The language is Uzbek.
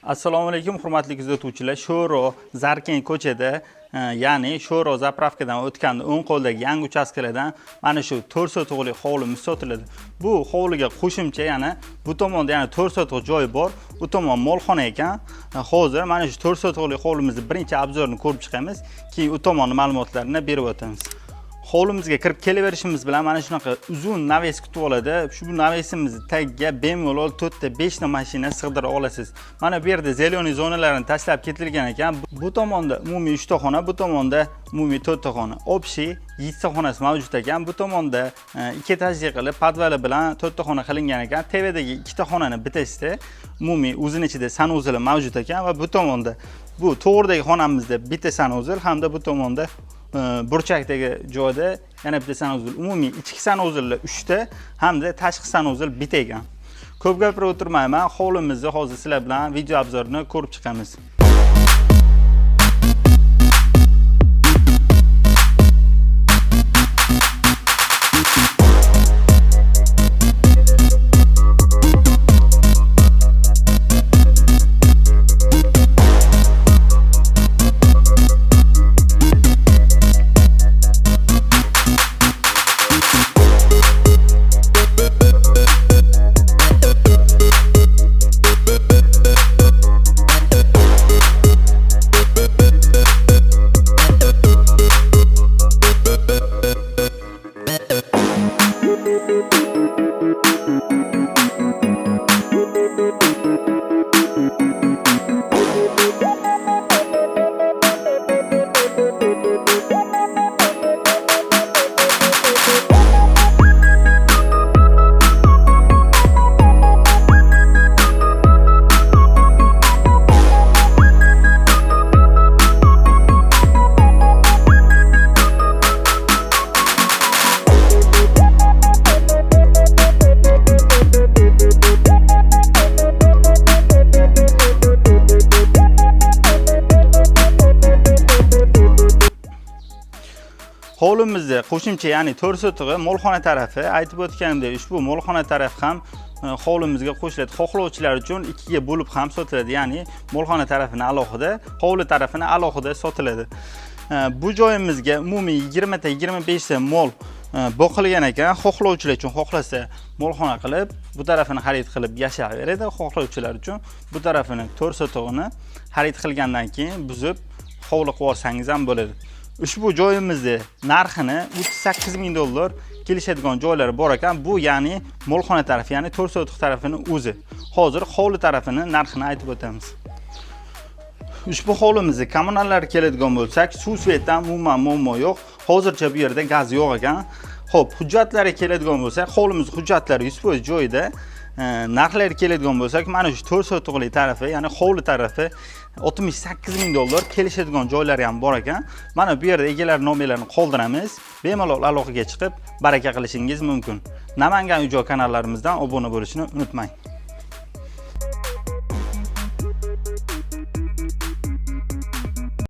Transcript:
Assalomu alaykum, hurmatli kuzatuvchilar. Sho'ro Zarkin ko'chada, ya'ni Sho'ro zapravkadan o'tganda o'ng qo'ldagi yangi uchastkalardan mana shu 4 sotixlik hovlimiz sotiladi. Bu hovliga qo'shimcha yana bu tomonda yana 4 sotix joy bor. Bu tomon molxona ekan. Hozir mana shu 4 sotixlik hovlimizning birinchi obzorini ko'rib chiqamiz, keyin u tomonning ma'lumotlarini berib o'tamiz. Hovlimizga kirib kelaverishimiz bilan mana shunaqa uzun naves kutib oladi. Shu navesimizni tagiga bemalol 4 ta 5 ta mashina sig'dira olasiz. Mana bu yerda zeleniy zonalarni tashlab ketilgan ekan. Bu tomonda umumiy 3 ta xona, bu tomonda umumiy 4 ta xona. Общий 7 ta xonasi mavjud ekan. Bu tomonda 2 etajli qilib podvali bilan 4 ta xona qilingan ekan. Tevadagi 2 ta xonani bitasida umumiy o'zining ichida sanuzil mavjud ekan va bu tomonda bu to'g'ridagi xonamizda bitta sanuzil hamda bu tomonda burchakdagi joyda yana bitta sanuzil, umumiy ichki sanuzillar 3 ta hamda tashqi sanuzil bitta ekan. Ko'p gapirib o'tirmayman, hovlimizni hozir sizlar bilan video obzorini ko'rib chiqamiz. Hovlimizda qo'shimcha, ya'ni 4 sotig'i molxona tarafi, aytib o'tganimdek, ushbu molxona taraf ham hovlimizga qo'shiladi. Xohlovchilar uchun ikkiga bo'lib ham sotiladi, ya'ni molxona tarafini alohida, hovli tarafini alohida sotiladi. Bu joyimizga umumiy 20 ta 25 ta mol boqilgan ekan. Xohlovchilar uchun xohlasa molxona qilib, bu tarafini xarid qilib yashayveradi. Xohlovchilar uchun bu tarafini 4 sotig'ini xarid qilgandan keyin buzib hovli qilib olsangiz ham bo'ladi. Ushbu joyimizda narxini $38,000 kelishadigan joylari bor ekan. Bu ya'ni molxona tarafi, ya'ni 4 sotix tarafini o'zi. Hozir hovli tarafini narxini aytib o'tamiz. Ushbu hovlimizga kommunallar keladigan bo'lsak, suv svetdan umuman muammo yo'q. Hozircha bu yerda gaz yo'q ekan. Xo'p, hujjatlariga keladigan bo'lsak, hovlimiz hujjatlari 100% joyida. Narxlarga keladigan bo'lsak, mana shu 4 sotixlik tarafi, ya'ni hovli tarafi $68,000 kelishadigan joylari ham bor ekan. Mana bu yerda egalar nomerlarini qoldiramiz. Bemalol aloqaga chiqib baraka qilishingiz mumkin. Namangan uy-joy kanallarimizdan obuna bo'lishni unutmang.